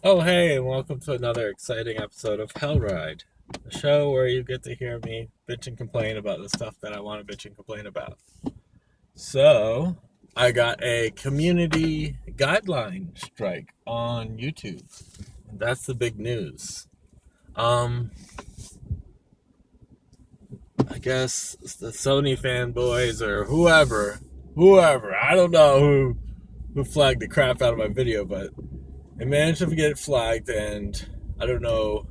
Oh, hey, and welcome to another exciting episode of Hellride, the show where you get to hear me bitch and complain about the stuff that I want to bitch and complain about. So, I got a community guideline strike on YouTube. That's the big news. I guess the Sony fanboys or whoever, I don't know who flagged the crap out of my video, but they managed to get it flagged, and I don't know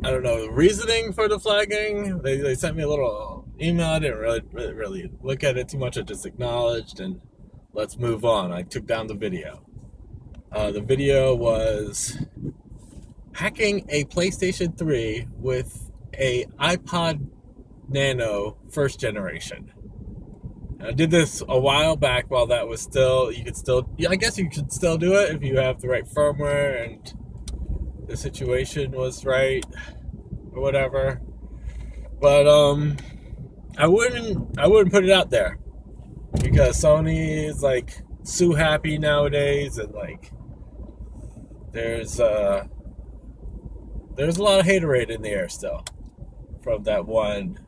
the reasoning for the flagging. They sent me a little email. I didn't really look at it too much. I just acknowledged and let's move on. I took down the video. The video was hacking a PlayStation 3 with a iPod Nano first generation. I did this a while back while that was still, I guess you could still do it if you have the right firmware and the situation was right or whatever. But I wouldn't put it out there because Sony is like sue happy nowadays, and like there's a lot of haterade in the air still from that one,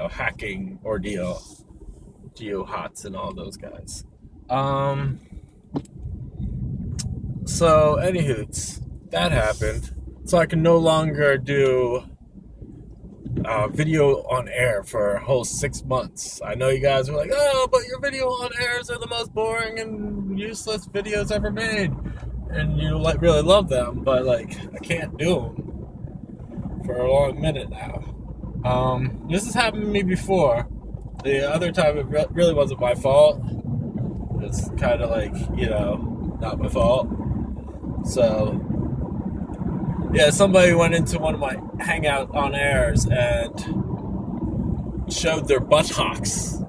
hacking ordeal, GeoHots and all those guys. So anywhoots, that happened. So I can no longer do video on air for a whole 6 months. I know you guys were like, oh, but your video on airs are the most boring and useless videos ever made. And you really love them, but like I can't do them for a long minute now. This has happened to me before. The other time it really wasn't my fault. It's kind of like, not my fault. So, yeah, somebody went into one of my Hangout on airs and showed their buttocks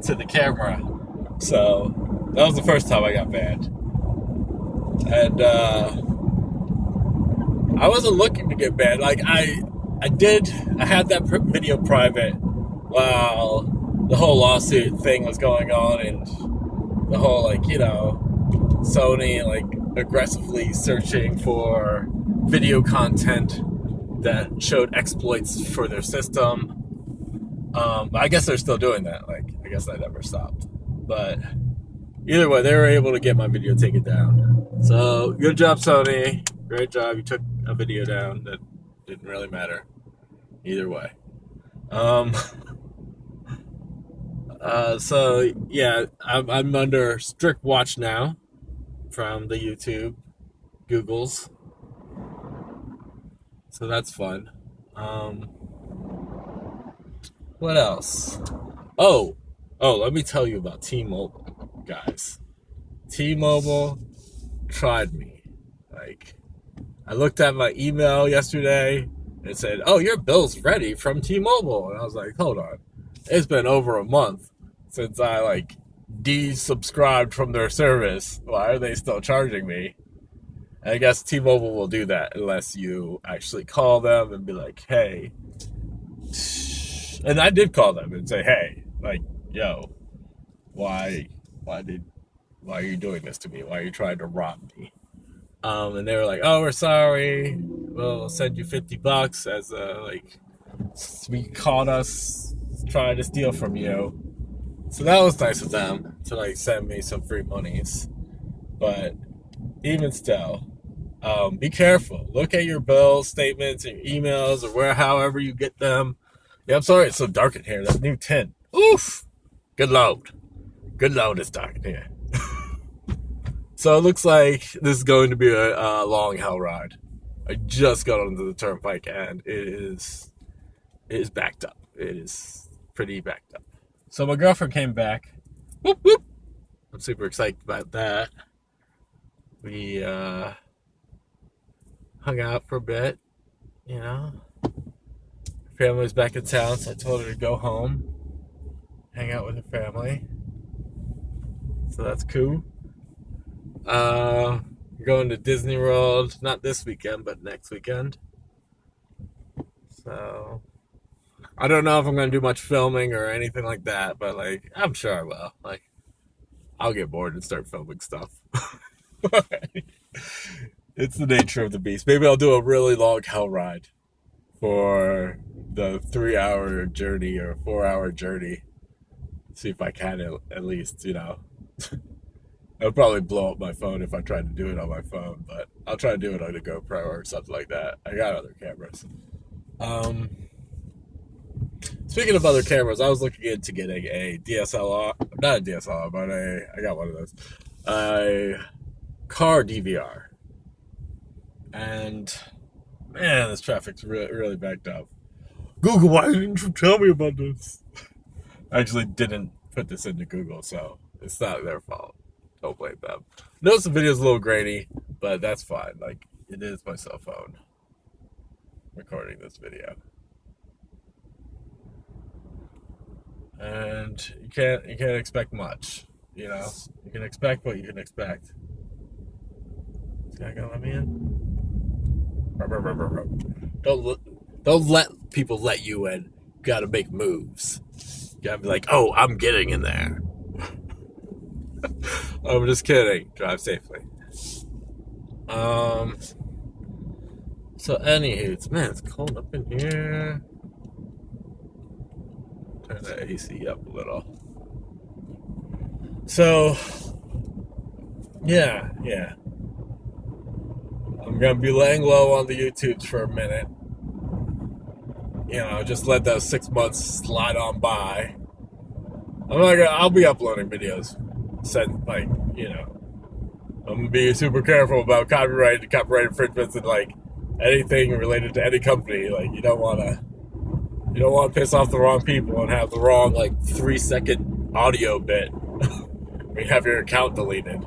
to the camera. So, that was the first time I got banned. And, I wasn't looking to get banned. Like, I had that video private while the whole lawsuit thing was going on, and the whole, Sony, aggressively searching for video content that showed exploits for their system. I guess they're still doing that. I guess that never stopped. But either way, they were able to get my video taken down. So, good job, Sony. Great job. You took a video down that didn't really matter. Either way. So, yeah, I'm under strict watch now from the YouTube Googles. So that's fun. What else? Oh, let me tell you about T-Mobile, guys. T-Mobile tried me. I looked at my email yesterday and it said, oh, your bill's ready from T-Mobile. And I was like, hold on. It's been over a month since I desubscribed from their service. Why are they still charging me? And I guess T-Mobile will do that unless you actually call them and be like, hey. And I did call them and say, hey, yo, why are you doing this to me? Why are you trying to rob me? And they were like, oh, we're sorry. We'll send you $50 as we caught us trying to steal from you. So that was nice of them to send me some free monies. But even still, be careful. Look at your bill statements and your emails or however you get them. Yeah, I'm sorry it's so dark in here. That new tint. Oof. Good load. It's dark in here. So it looks like this is going to be a long hell ride. I just got onto the turnpike and it is backed up. It is pretty backed up. So my girlfriend came back. Whoop, whoop. I'm super excited about that. We hung out for a bit, Family's back in town, so I told her to go home, hang out with her family. So that's cool. Going to Disney World, not this weekend, but next weekend. So I don't know if I'm going to do much filming or anything like that, but I'm sure I will. I'll get bored and start filming stuff. It's the nature of the beast. Maybe I'll do a really long Hellride for the 3-hour journey or 4-hour journey. See if I can at least, I'll probably blow up my phone if I tried to do it on my phone, but I'll try to do it on a GoPro or something like that. I got other cameras. Speaking of other cameras, I was looking into getting a DSLR, not a DSLR, but I got one of those, a car DVR. And man, this traffic's really, really backed up. Google, why didn't you tell me about this? I actually didn't put this into Google, so it's not their fault. Don't blame them. Notice the video's a little grainy, but that's fine. Like, it is my cell phone recording this video. And you can't expect much, You can expect what you can expect. This guy gonna let me in? Don't let people let you in. You gotta make moves. You gotta be like, oh, I'm getting in there. I'm just kidding. Drive safely. So anywho, man, it's cold up in here. Turn the AC up a little. So yeah. I'm gonna be laying low on the YouTubes for a minute. Just let those 6 months slide on by. I'll be uploading videos. I'm gonna be super careful about copyright infringements and anything related to any company. You don't wanna piss off the wrong people and have the wrong 3-second audio bit. We have your account deleted.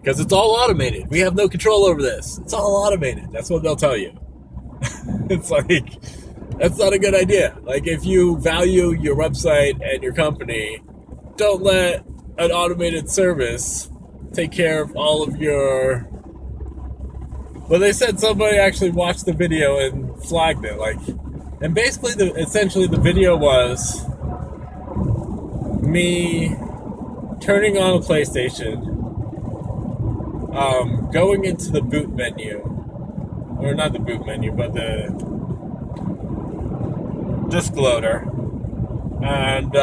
Because it's all automated. We have no control over this. It's all automated. That's what they'll tell you. It's that's not a good idea. If you value your website and your company, don't let an automated service take care of all of your... Well, they said somebody actually watched the video and flagged it. And basically, essentially the video was me turning on a PlayStation, going into the boot menu, or not the boot menu, but the disk loader, and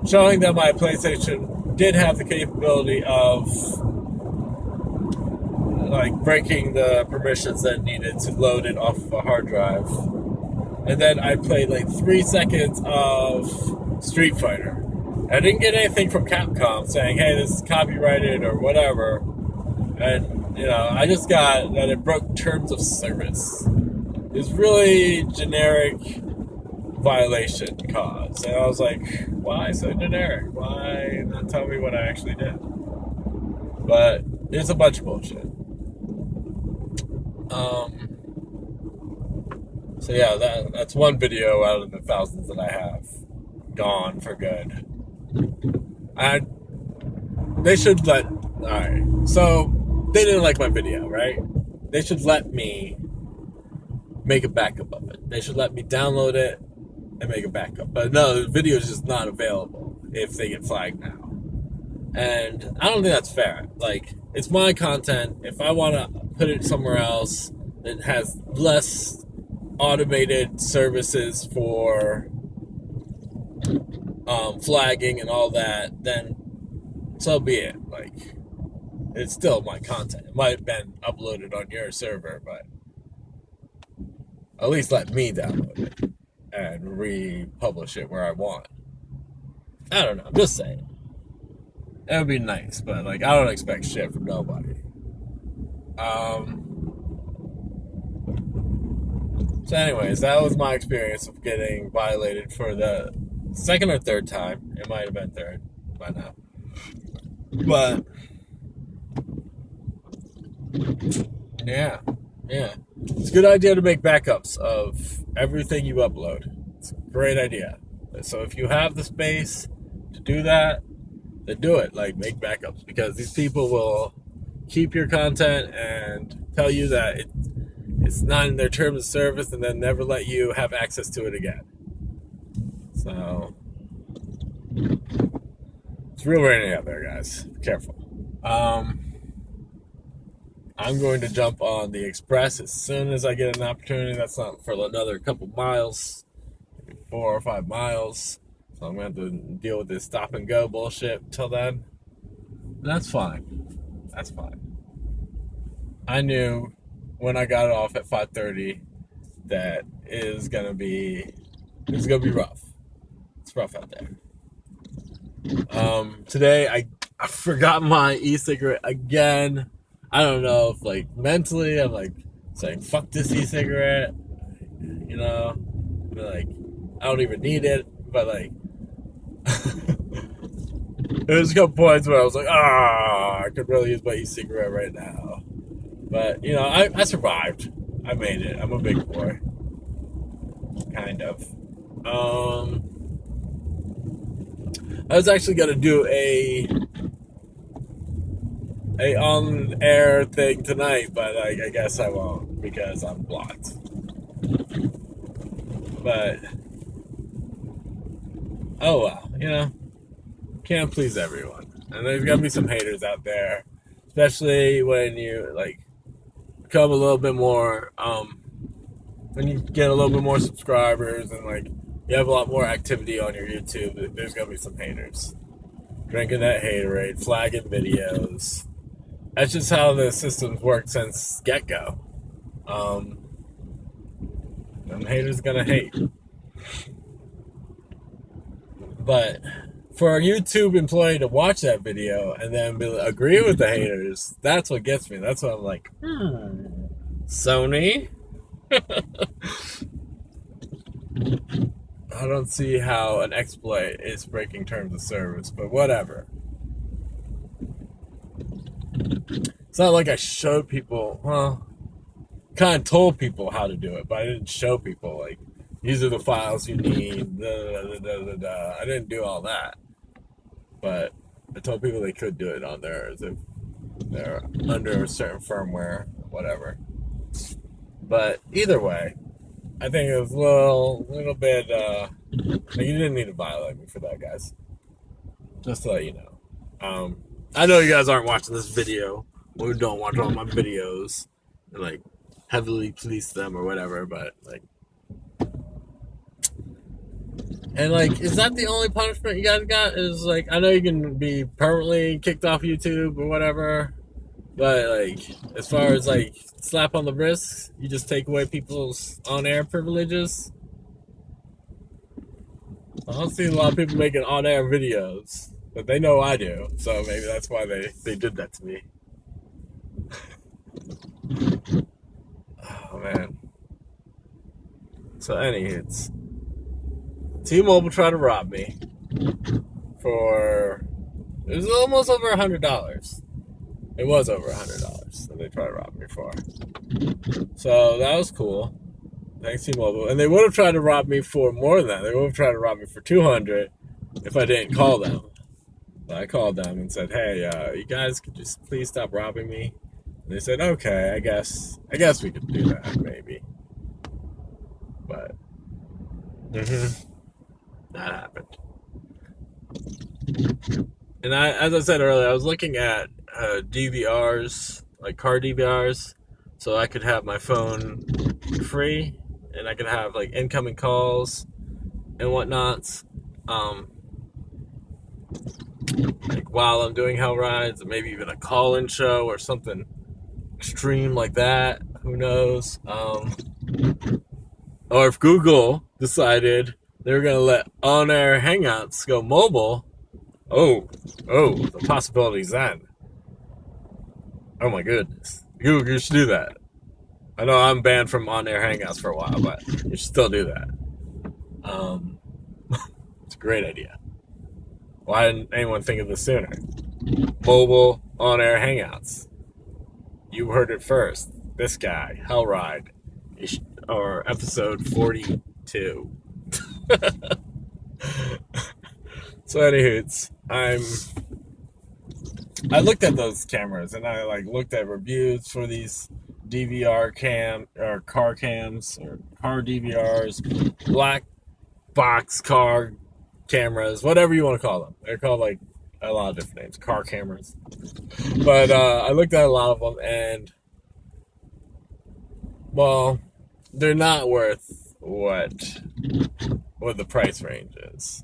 showing that my PlayStation did have the capability of breaking the permissions that needed to load it off of a hard drive. And then I played 3 seconds of Street Fighter. I didn't get anything from Capcom saying, hey, this is copyrighted or whatever. And, I just got that it broke terms of service. It's really generic violation caused. And I was like, why so generic? Why not tell me what I actually did? But it's a bunch of bullshit. So yeah, that's one video out of the thousands that I have gone for good. They should let... Alright, so they didn't like my video, right? They should let me make a backup of it. They should let me download it and make a backup. But no, the video is just not available if they get flagged now. And I don't think that's fair. It's my content. If I want to put it somewhere else that has less automated services for flagging and all that, then so be it. It's still my content. It might have been uploaded on your server, but at least let me download it and republish it where I want. I don't know. I'm just saying. That would be nice, but I don't expect shit from nobody. So anyways, that was my experience of getting violated for the second or third time. It might have been third by now. But yeah. It's a good idea to make backups of everything you upload. It's a great idea. So if you have the space to do that, then do it. Make backups, because these people will keep your content and tell you that it's not in their terms of service, and then never let you have access to it again. So it's real rainy out there, guys. Be careful. I'm going to jump on the express as soon as I get an opportunity. That's not for another couple miles, 4 or 5 miles. So I'm going to have to deal with this stop and go bullshit till then. That's fine. That's fine. I knew when I got off at 5:30 that it's gonna be rough. It's rough out there. Today I forgot my e-cigarette again. I don't know if like mentally I'm like saying fuck this e-cigarette, you know, like I don't even need it, but like there's a couple points where I was like, I could really use my e-cigarette right now. But you know, I survived. I made it. I'm a big boy, kind of. I was actually gonna do a on air thing tonight, but like I guess I won't because I'm blocked. But oh well, you know, can't please everyone, and there's gonna be some haters out there, especially when you like become a little bit more when you get a little bit more subscribers and like you have a lot more activity on your YouTube. There's gonna be some haters drinking that haterade, flagging videos. That's just how the system's worked since get-go. And haters gonna hate. But for a YouTube employee to watch that video and then agree with the haters, that's what gets me. That's what I'm like, Sony? I don't see how an exploit is breaking terms of service, but whatever. It's not like I showed people, kind of told people how to do it, but I didn't show people, like, these are the files you need, I didn't do all that. But I told people they could do it on theirs if they're under a certain firmware, whatever. But either way, I think it was a little bit, you didn't need to violate me for that, guys. Just to let you know. I know you guys aren't watching this video, or don't watch all my videos, and like, heavily police them or whatever, but like, and like, is that the only punishment you guys got? Is like, I know you can be permanently kicked off YouTube or whatever, but like, as far as like slap on the wrist, you just take away people's on-air privileges. I don't see a lot of people making on-air videos, but they know I do, so maybe that's why they did that to me. Oh man. So anywho, T-Mobile tried to rob me for, it was almost over $100. It was over $100 that they tried to rob me for. So that was cool. Thanks, T-Mobile. And they would have tried to rob me for more than that. They would have tried to rob me for $200 if I didn't call them. So I called them and said, "Hey, you guys could just please stop robbing me." And they said, "Okay, I guess we could do that, maybe." But that happened. And as I said earlier, I was looking at DVRs, like car DVRs, so I could have my phone free, and I could have like incoming calls and whatnots, like while I'm doing Hellrides, or maybe even a call-in show or something extreme like that. Who knows? Or if Google decided they were gonna let on-air Hangouts go mobile, the possibilities then. Oh my goodness. Google, you should do that. I know I'm banned from on-air Hangouts for a while, but you should still do that. It's a great idea. Why didn't anyone think of this sooner? Mobile on-air Hangouts. You heard it first. This guy, Hellride, or episode 42. So anywho, I looked at those cameras and I like looked at reviews for these DVR cam or car cams or car DVRs, black box car cameras, whatever you want to call them. They're called like a lot of different names, car cameras. But I looked at a lot of them, and well, they're not worth what the price range is.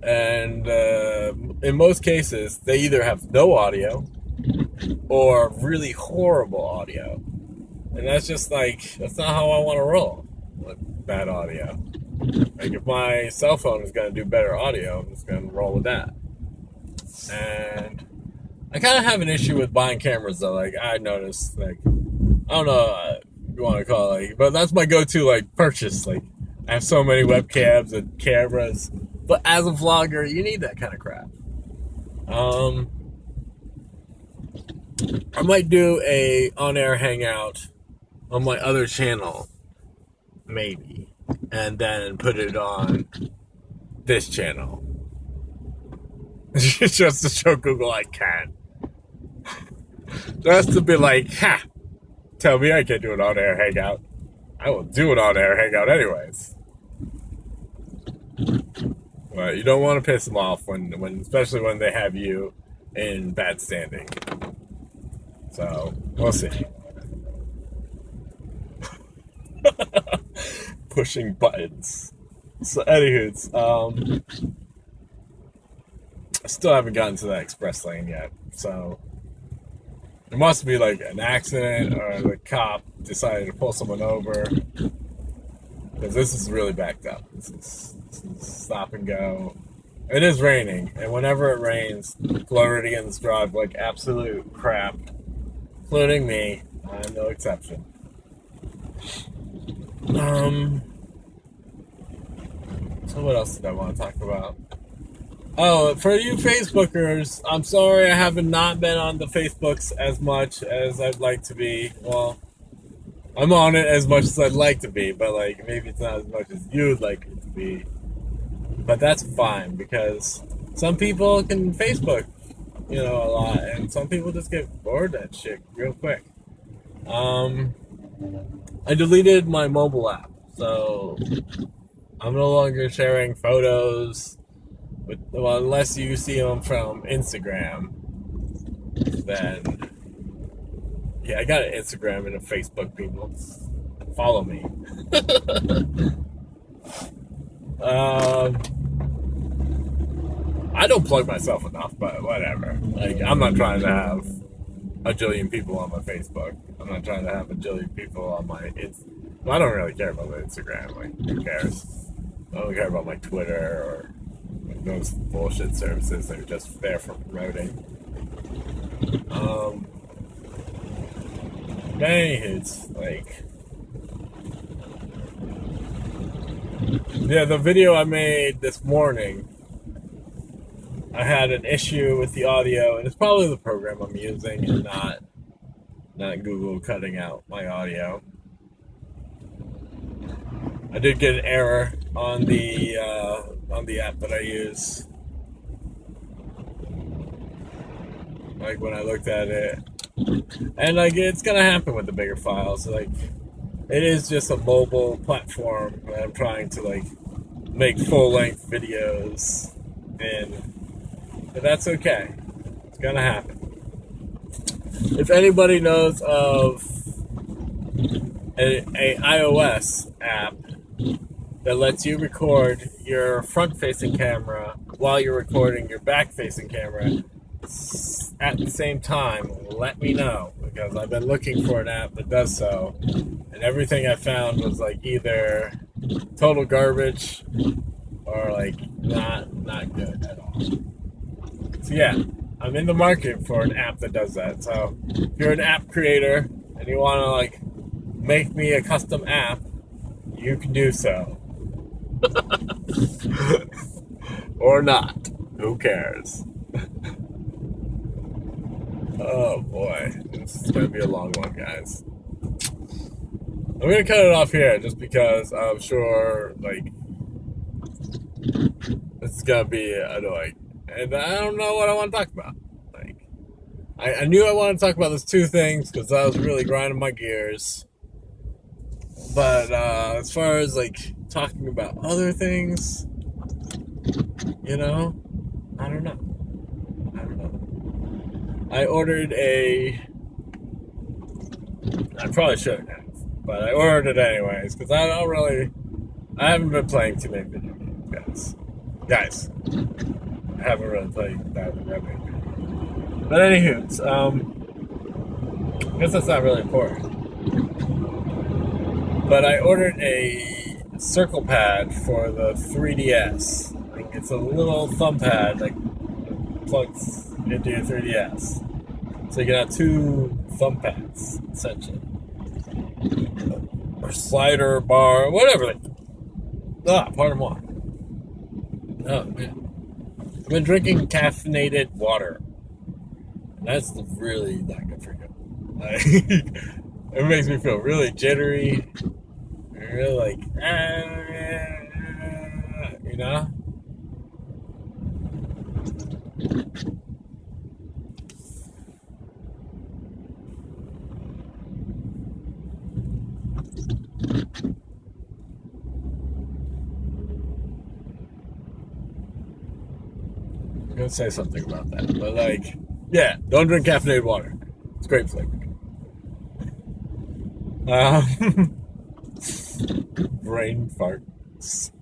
And in most cases, they either have no audio or really horrible audio. And that's just like, that's not how I want to roll with bad audio. Like, if my cell phone is going to do better audio, I'm just going to roll with that. And I kind of have an issue with buying cameras, though. Like, I noticed, like, I don't know what you want to call it, like, but that's my go-to, like, purchase. Like, I have so many webcams and cameras. But as a vlogger, you need that kind of crap. I might do a on-air hangout on my other channel, maybe, and then put it on this channel. Just to show Google I can. Just to be like, ha! Tell me I can't do an on-air hangout. I will do an on-air hangout anyways. But you don't want to piss them off when especially when they have you in bad standing. So, we'll see. Pushing buttons. So, anywho's, I still haven't gotten to that express lane yet. So, there must be like an accident or the cop decided to pull someone over. Because this is really backed up. This is stop and go. It is raining, and whenever it rains, Floridians drive like absolute crap, including me. I'm no exception. So what else did I want to talk about? Oh, for you Facebookers, I'm sorry I haven't not been on the Facebooks as much as I'd like to be. Well, I'm on it as much as I'd like to be, but like maybe it's not as much as you'd like it to be. But that's fine, because some people can Facebook, a lot, and some people just get bored of that shit real quick. I deleted my mobile app, so I'm no longer sharing photos unless you see them from Instagram. Then, yeah, I got an Instagram and a Facebook, people. Follow me. I don't plug myself enough, but whatever. Like, I'm not trying to have a jillion people on my Facebook. I'm not trying to have a jillion people on my I don't really care about my Instagram. Like, who cares? I don't care about my Twitter or those bullshit services that are just there for promoting. But anyways, like, yeah, the video I made this morning, I had an issue with the audio, and it's probably the program I'm using and not Google cutting out my audio. I did get an error on the app that I use. Like when I looked at it, and like it's gonna happen with the bigger files. Like, it is just a mobile platform that I'm trying to like make full-length videos in. But that's okay. It's gonna happen. If anybody knows of a iOS app that lets you record your front-facing camera while you're recording your back-facing camera at the same time, let me know, because I've been looking for an app that does so, and everything I found was like either total garbage or like not good at all. So yeah, I'm in the market for an app that does that. So if you're an app creator and you want to like make me a custom app, you can do so. Or not. Who cares? Oh boy, this is going to be a long one, guys. I'm going to cut it off here just because I'm sure, like, this is going to be annoying. And I don't know what I want to talk about. Like, I knew I wanted to talk about those two things because I was really grinding my gears. But as far as, like, talking about other things, I don't know. I ordered I probably shouldn't have, But I ordered it anyways because I haven't been playing too many video games, guys. I haven't really played that many. But anywho, I guess that's not really important. But I ordered a circle pad for the 3DS. Like it's a little thumb pad that plugs into your 3DS. So you can have two thumb pads, essentially. Or slider, bar, whatever. Pardon moi. Oh, man. I've been drinking caffeinated water. And that's really not good for you. It makes me feel really jittery. Really like, you know? I'm gonna say something about that, but like, yeah, don't drink caffeinated water. It's great flavor. Brain farts.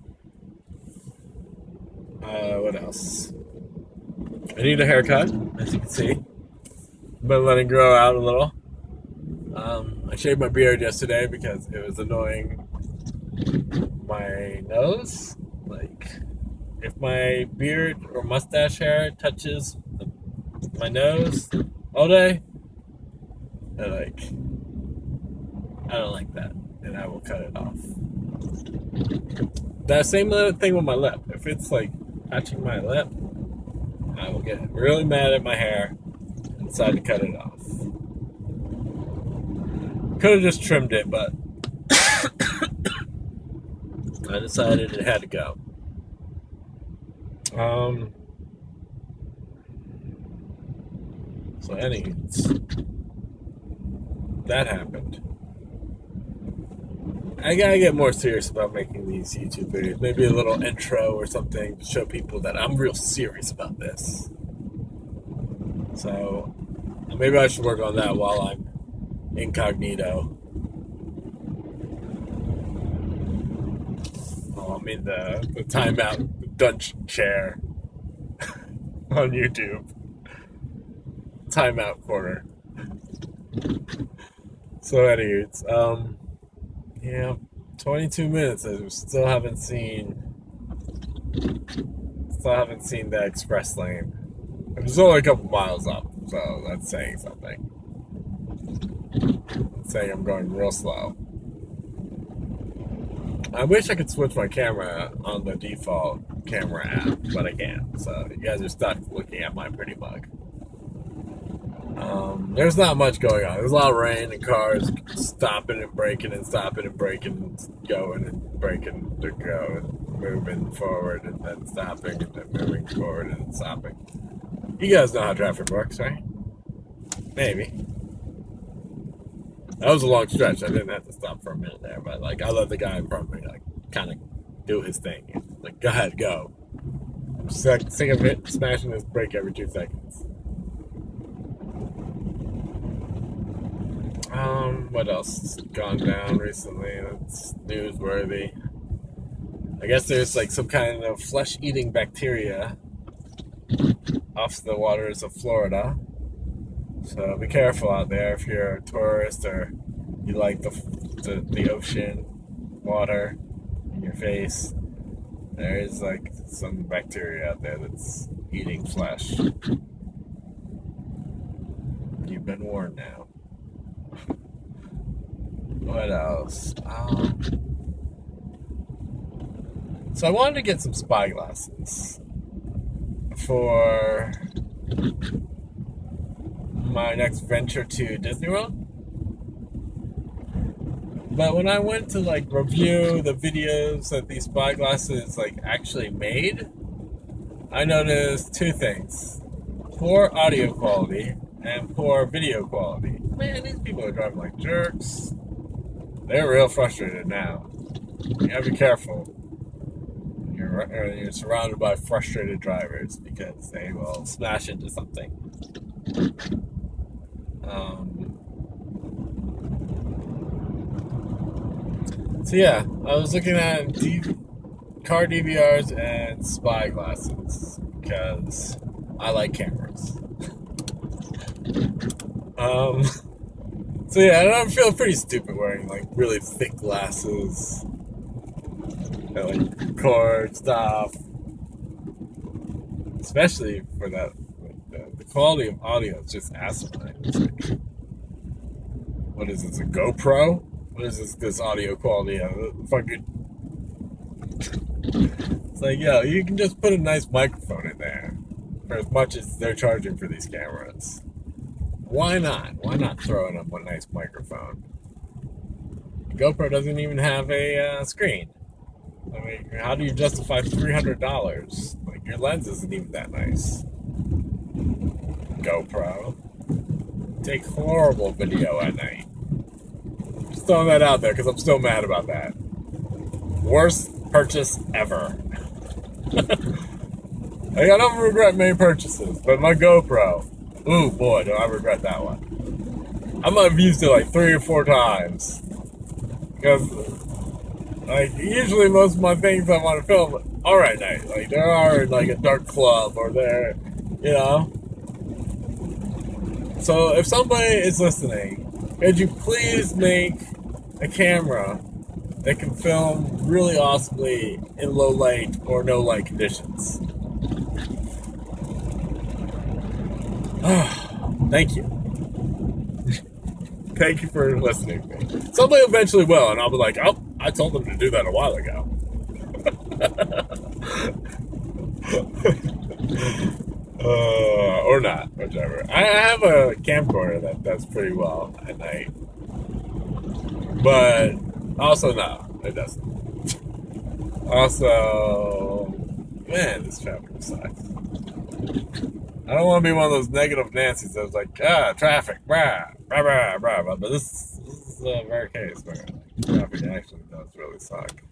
What else? I need a haircut, as you can see. Been letting it grow out a little. I shaved my beard yesterday because it was annoying my nose. Like, if my beard or mustache hair touches my nose all day, I don't like that, and I will cut it off. That same thing with my lip. If it's like touching my lip, I will get really mad at my hair and decide to cut it off. Could have just trimmed it, but I decided it had to go. So anyways, that happened. I gotta get more serious about making these YouTube videos. Maybe a little intro or something to show people that I'm real serious about this. So maybe I should work on that while I'm incognito. I'm in the timeout dungeon chair on YouTube. Timeout corner. So anyways, yeah, 22 minutes. I still haven't seen the express lane. It's only a couple miles up, so that's saying something. It's saying I'm going real slow. I wish I could switch my camera on the default camera app, but I can't. So you guys are stuck looking at my pretty mug. There's not much going on. There's a lot of rain and cars stopping and braking and stopping and braking and going and braking to go and moving forward and then stopping and then moving forward and stopping. You guys know how traffic works, right? Maybe. That was a long stretch. I didn't have to stop for a minute there, but like I let the guy in front of me like kind of do his thing. Like, go ahead, go. I'm sick of it, smashing this brake every 2 seconds. What else has gone down recently that's newsworthy? I guess there's like some kind of flesh-eating bacteria off the waters of Florida. So be careful out there if you're a tourist or you like the ocean water in your face. There is like some bacteria out there that's eating flesh. You've been warned now. What else? So I wanted to get some spy glasses for my next venture to Disney World. But when I went to like review the videos that these spy glasses like actually made, I noticed 2 things: poor audio quality and poor video quality. Man, these people are driving like jerks. They're real frustrated now. You gotta be careful. You're surrounded by frustrated drivers because they will smash into something. So yeah, I was looking at car DVRs and spy glasses because I like cameras. Um, so yeah, and I feel pretty stupid wearing like really thick glasses that like record stuff, especially for that. The quality of audio is just asinine. It's like, what is this? A GoPro? What is this audio quality? Fucking. It's like, yo, you can just put a nice microphone in there for as much as they're charging for these cameras. Why not? Why not throw in a nice microphone? GoPro doesn't even have a screen. I mean, how do you justify $300? Like, your lens isn't even that nice. GoPro. Take horrible video at night. Just throwing that out there because I'm still mad about that. Worst purchase ever. I don't regret many purchases, but my GoPro, ooh boy, do I regret that one. I might have used it like 3 or 4 times. Because, like, usually most of my things I want to film are at night. Like, there are, like, a dark club or there, you know. So, if somebody is listening, could you please make a camera that can film really awesomely in low light or no light conditions? Thank you. Thank you for listening to me. Somebody eventually will, and I'll be like, oh, I told them to do that a while ago. Or not, whichever. I have a camcorder that does pretty well at night. But also, no, it doesn't. Also, man, this traffic sucks. I don't want to be one of those negative Nancy's that was like, traffic, brah, brah, brah, brah, brah. But this is a rare case where traffic actually does really suck.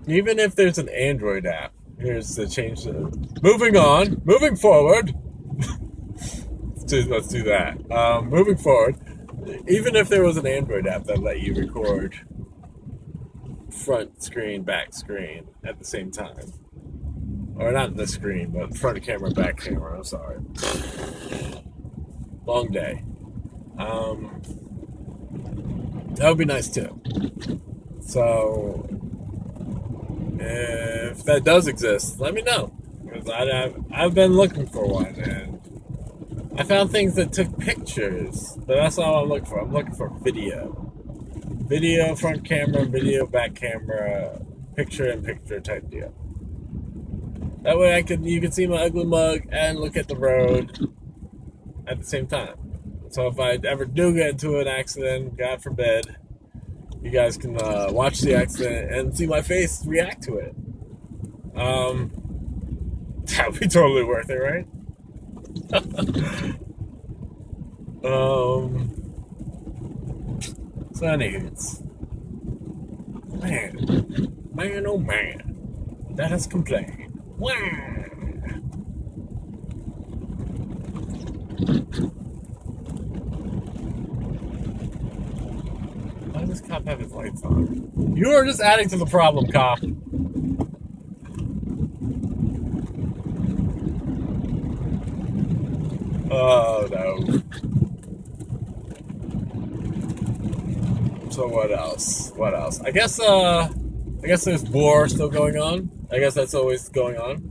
Even if there's an Android app, here's the change. Moving forward. Let's do that. Moving forward, even if there was an Android app that let you record front screen, back screen at the same time. Or not the screen, but front camera, back camera, I'm sorry. Long day. That would be nice too. So, if that does exist, let me know. Because I've been looking for one, and I found things that took pictures, but that's not what I'm looking for. I'm looking for video. Video front camera, video back camera, picture-in-picture type deal. That way you can see my ugly mug and look at the road at the same time. So if I ever do get into an accident, God forbid, you guys can watch the accident and see my face react to it. That would be totally worth it, right? So anyways, man, oh man, that has complained. Wow. Why does this cop have his lights on? You are just adding to the problem, cop. Oh no. So what else? I guess there's war still going on. I guess that's always going on.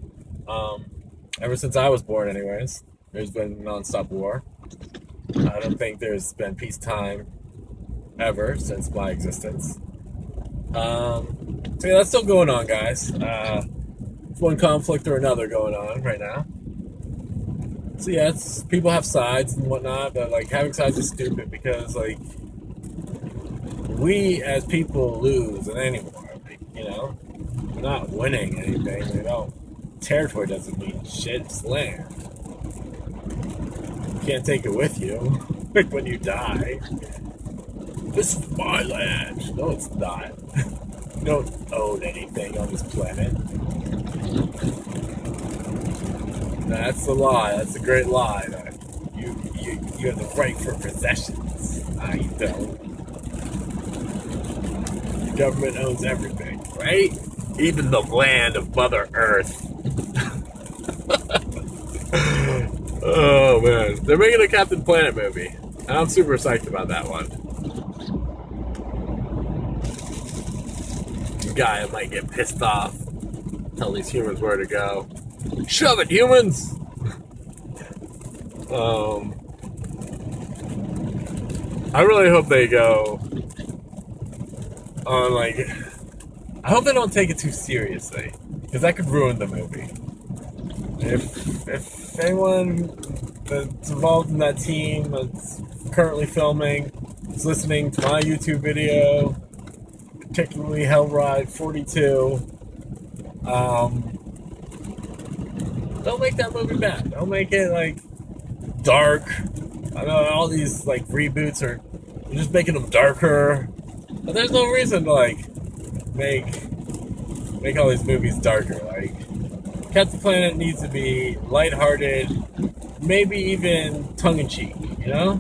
Ever since I was born, anyways, there's been nonstop war. I don't think there's been peacetime ever since my existence. So yeah, that's still going on, guys. It's one conflict or another going on right now. So yeah, people have sides and whatnot, but like having sides is stupid because like we as people lose in any war. You know, we're not winning anything. We don't. Territory doesn't mean shit. It's land. You can't take it with you. Like when you die. This is my land. No, it's not. You don't own anything on this planet. That's the lie. That's a great lie. That you have the right for possessions. You don't. The government owns everything, right? Even the land of Mother Earth. Oh man, they're making a Captain Planet movie, and I'm super psyched about that one. The guy might get pissed off, tell these humans where to go. Shove it, humans! I really hope they go on, like, I hope they don't take it too seriously, because that could ruin the movie. If anyone that's involved in that team that's currently filming is listening to my YouTube video, particularly Hellride 42, don't make that movie bad. Don't make it, like, dark. I know all these, like, reboots are just making them darker, but there's no reason to, like, make all these movies darker. Like, Captain Planet needs to be lighthearted, maybe even tongue-in-cheek, you know?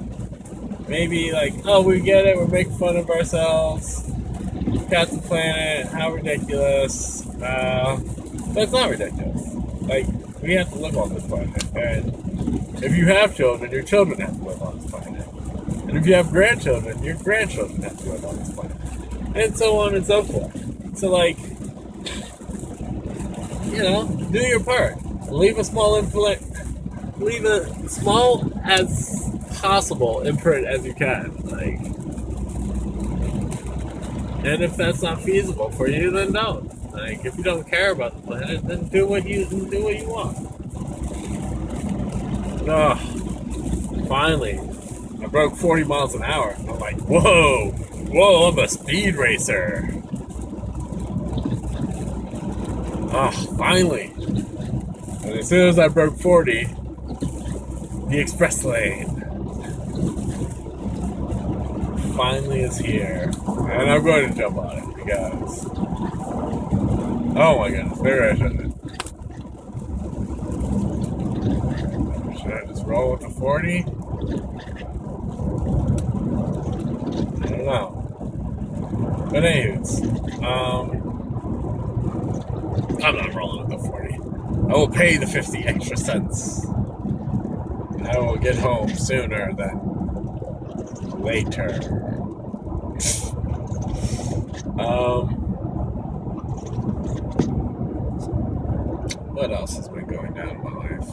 Maybe like, oh, we get it, we're making fun of ourselves. Captain Planet, how ridiculous. But it's not ridiculous. Like, we have to live on this planet, and if you have children, your children have to live on this planet. And if you have grandchildren, your grandchildren have to live on this planet. And so on and so forth. So, like, you know, do your part. Leave a small as possible imprint as you can. Like, and if that's not feasible for you, then don't. Like, if you don't care about the planet, then do what you want. Oh, finally, I broke 40 miles an hour. I'm like, whoa, I'm a speed racer. Oh, finally. And as soon as I broke 40, the express lane finally is here. And I'm going to jump on it because, oh my goodness, maybe I shouldn't. Should I just roll with the 40? I don't know. But anyways, I'm not rolling with the 40. I will pay the 50 extra cents. And I will get home sooner than later. What else has been going on in my life?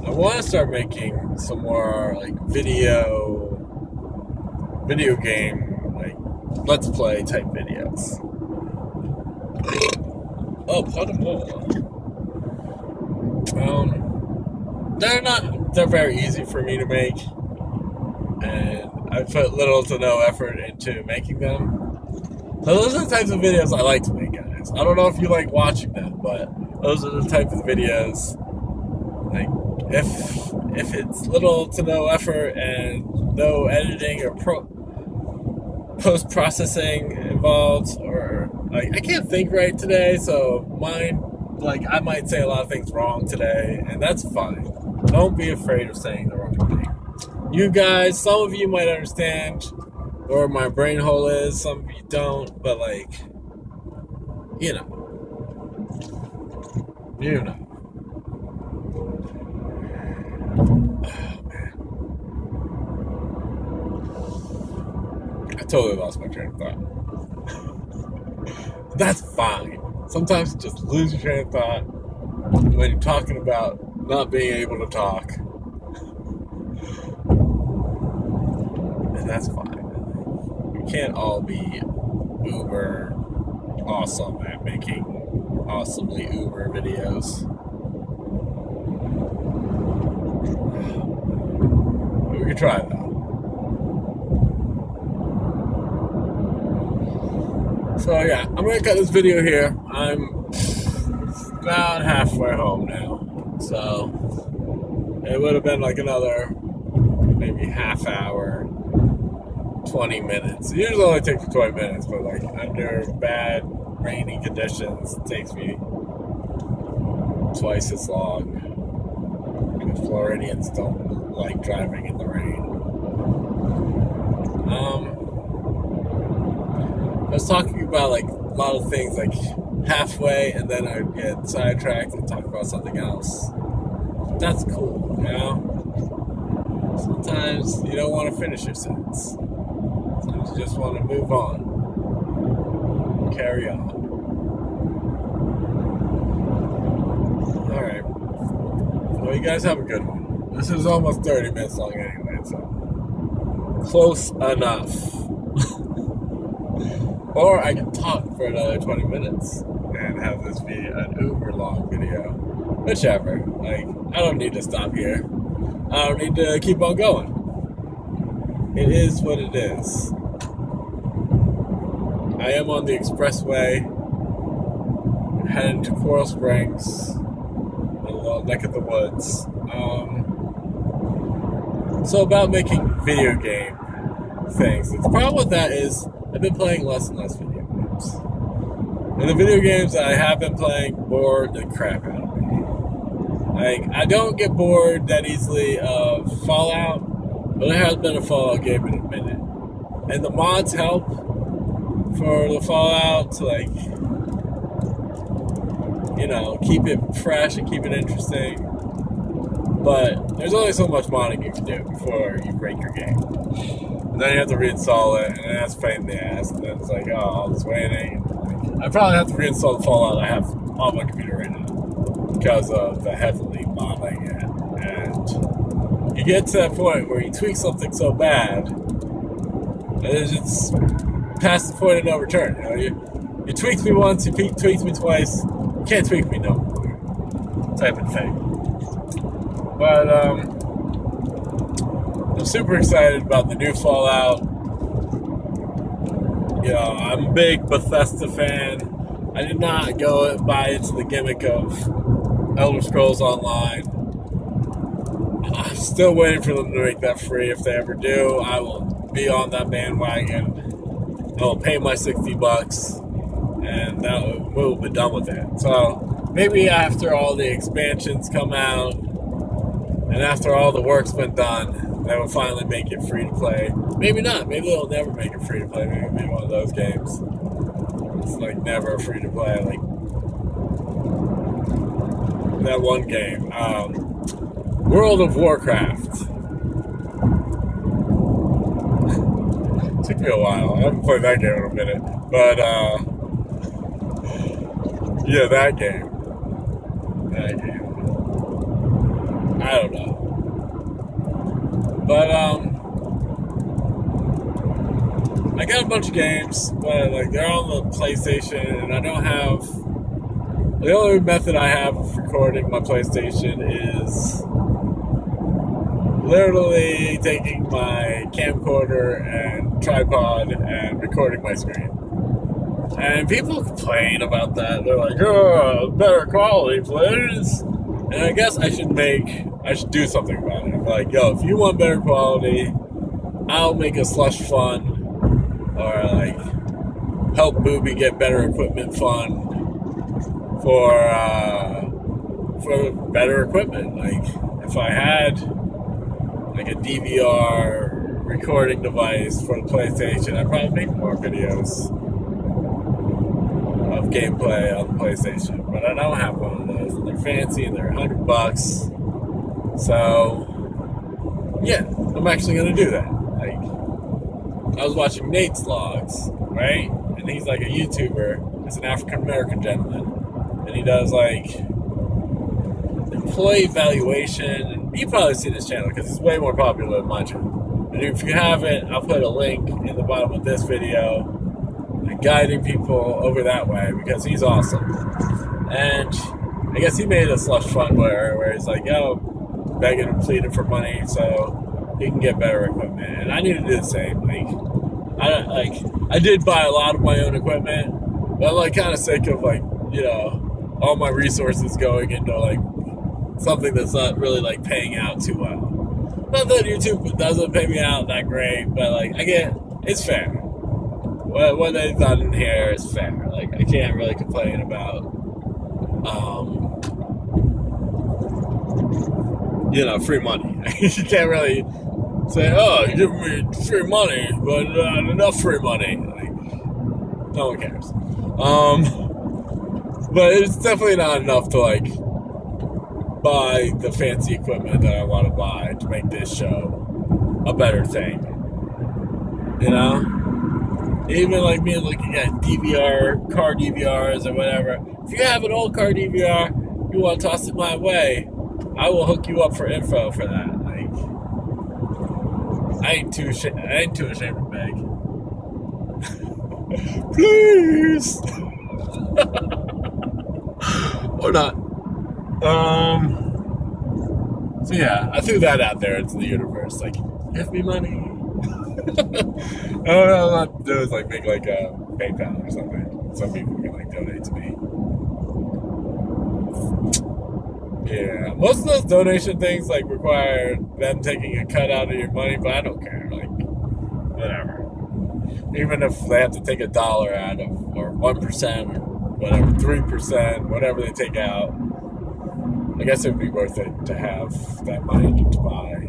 I want to start making some more, like, video game, like, let's play type videos. Oh, pardon me. They're very easy for me to make, and I put little to no effort into making them. So those are the types of videos I like to make, guys. I don't know if you like watching them, but those are the types of videos, like, if it's little to no effort and no editing or post-processing involved, or, like, I can't think right today, so I might say a lot of things wrong today, and that's fine. Don't be afraid of saying the wrong thing. You guys, some of you might understand where my brain hole is, some of you don't, but, like, you know. Oh, man. I totally lost my train of thought. That's fine. Sometimes you just lose your train of thought when you're talking about not being able to talk. And that's fine. We can't all be uber awesome at making awesomely uber videos. But we can try though. So yeah, I'm gonna cut this video here. I'm about halfway home now. So it would have been like another maybe half hour, 20 minutes. It usually only takes 20 minutes, but like under bad rainy conditions, it takes me twice as long. Because Floridians don't like driving in the rain. I was talking about like a lot of things like halfway, and then I get sidetracked and talk about something else. That's cool, you know? Sometimes you don't want to finish your sentence. Sometimes you just want to move on. Carry on. Alright. Well, you guys have a good one. This is almost 30 minutes long anyway, so close enough. Or I can talk for another 20 minutes and have this be an uber long video. Whichever. Like, I don't need to stop here. I don't need to keep on going. It is what it is. I am on the expressway, heading to Coral Springs, a little neck of the woods. So about making video game things. The problem with that is I've been playing less and less video games. And the video games that I have been playing bore the crap out of me. Like, I don't get bored that easily of Fallout, but there has been a Fallout game in a minute. And the mods help for the Fallout to, like, you know, keep it fresh and keep it interesting. But there's only so much modding you can do before you break your game. And then you have to reinstall it, and that's a pain in the ass. And then it's like, oh, all this waiting. Like, I probably have to reinstall the Fallout I have on my computer right now because of the heavily modding it. And you get to that point where you tweak something so bad, and it's past the point of no return. You know, you tweaked me once, you tweaked me twice, you can't tweak me no more. Type of thing. But I'm super excited about the new Fallout. You know, I'm a big Bethesda fan. I did not go buy into the gimmick of Elder Scrolls Online. I'm still waiting for them to make that free. If they ever do, I will be on that bandwagon. I will pay my $60, and we'll be done with it. So maybe after all the expansions come out, and after all the work's been done, they will finally make it free to play. Maybe not. Maybe they'll never make it free to play. Maybe it'll be one of those games. It's like never free to play. Like that one game, World of Warcraft. Took me a while. I haven't played that game in a minute, but yeah, that game. I don't know. But, I got a bunch of games, but, like, they're on the PlayStation, and I don't have... The only method I have of recording my PlayStation is literally taking my camcorder and tripod and recording my screen. And people complain about that. They're like, oh, better quality, please. And I guess I should do something about it. I'm like, yo, if you want better quality, I'll make a slush fund, or like help Booby get better equipment fund for better equipment. Like if I had like a DVR recording device for the PlayStation, I'd probably make more videos of gameplay on the PlayStation, but I don't have one of those, and they're fancy and they're $100. So yeah, I'm actually gonna do that. Like, I was watching Nate's vlogs, right? And he's like a YouTuber. He's an African American gentleman, and he does like employee evaluation. And you've probably seen his channel because it's way more popular than my channel. And if you haven't, I'll put a link in the bottom of this video. Guiding people over that way because he's awesome. And I guess he made a slush fund where he's like, yo, begging and pleading for money so he can get better equipment. And I need to do the same. I did buy a lot of my own equipment, but I'm like kind of sick of like, you know, all my resources going into like something that's not really like paying out too well. Not that YouTube doesn't pay me out that great, but like it's fair. What they've done in here is fair. Like, I can't really complain about, you know, free money. You can't really say, oh, you give me free money, but not enough free money. Like, no one cares. But it's definitely not enough to like buy the fancy equipment that I want to buy to make this show a better thing. You know? Even like me looking at car DVRs or whatever. If you have an old car DVR, you want to toss it my way, I will hook you up for info for that. Like, I ain't too ashamed to beg. Please. Or not. So yeah, I threw that out there into the universe. Like, give me money. I don't know what to do is like make like a PayPal or something. Some people can like donate to me. Yeah, most of those donation things like require them taking a cut out of your money, but I don't care. Like, whatever. Even if they have to take $1 out of, or 1%, or whatever, 3%, whatever they take out, I guess it would be worth it to have that money to buy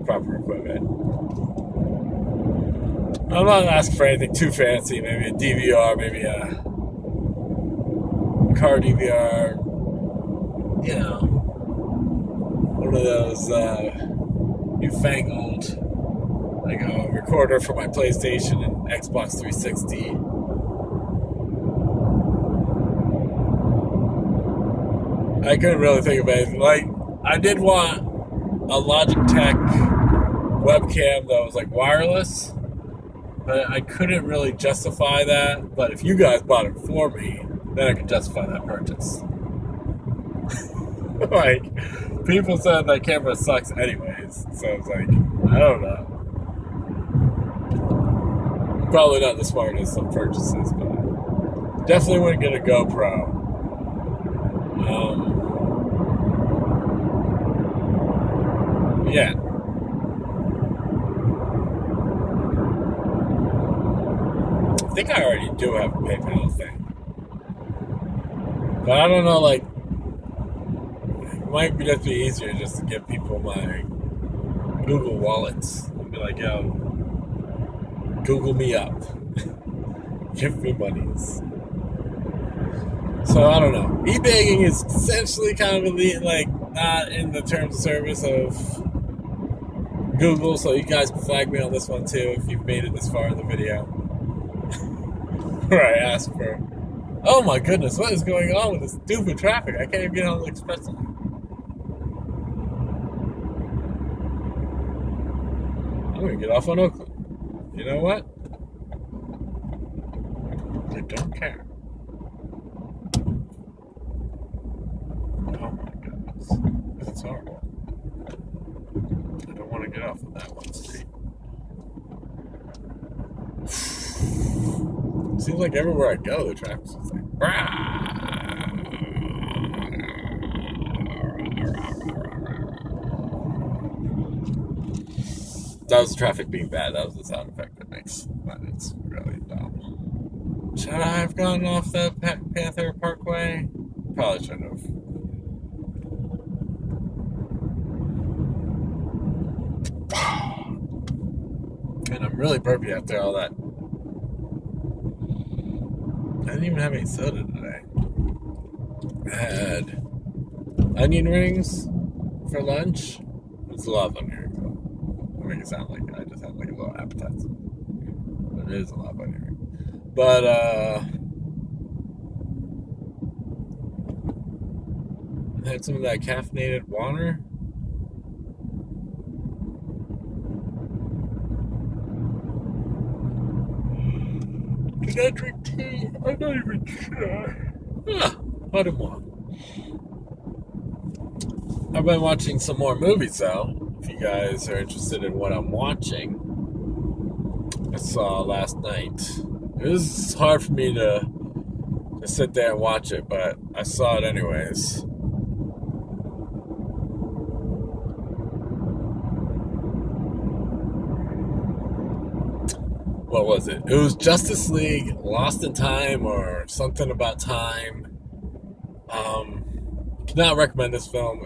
proper equipment. I'm not asking for anything too fancy. Maybe a DVR, maybe a car DVR. You know, one of those newfangled, like a recorder for my PlayStation and Xbox 360. I couldn't really think of anything. Like, I did want a Logitech webcam that was like wireless, but I couldn't really justify that. But if you guys bought it for me, then I could justify that purchase. Like, people said that camera sucks anyways, so it's like, I don't know. Probably not the smartest of purchases, but definitely wouldn't get a GoPro. Yeah. I think I already do have a PayPal thing. But I don't know, like, it might just be easier just to give people my Google wallets and be like, yo, Google me up. Give me monies. So I don't know. eBaying is essentially kind of elite, like not in the terms of service of Google, so you guys can flag me on this one too if you've made it this far in the video. Where I ask for, oh my goodness, what is going on with this stupid traffic? I can't even get on the express line. I'm gonna get off on Oakland. You know what? I don't care. Oh my goodness. This is horrible. I don't want to get off of that one street. Seems like everywhere I go, the traffic's just like, that was traffic being bad. That was the sound effect it makes, but it's really dumb. Should I have gone off the Panther Parkway? Probably shouldn't have. And I'm really burpy after all that. I didn't even have any soda today. I had onion rings for lunch. It's a lot of onion rings, though. I make it sound like I just had like a little appetizer. But it is a lot of onion rings. But, I had some of that caffeinated water. Did I drink tea? I'm not even sure. What am I? I've been watching some more movies, though. If you guys are interested in what I'm watching, I saw last night. It was hard for me to sit there and watch it, but I saw it anyways. What was it? It was Justice League Lost in Time or something about time. Cannot recommend this film.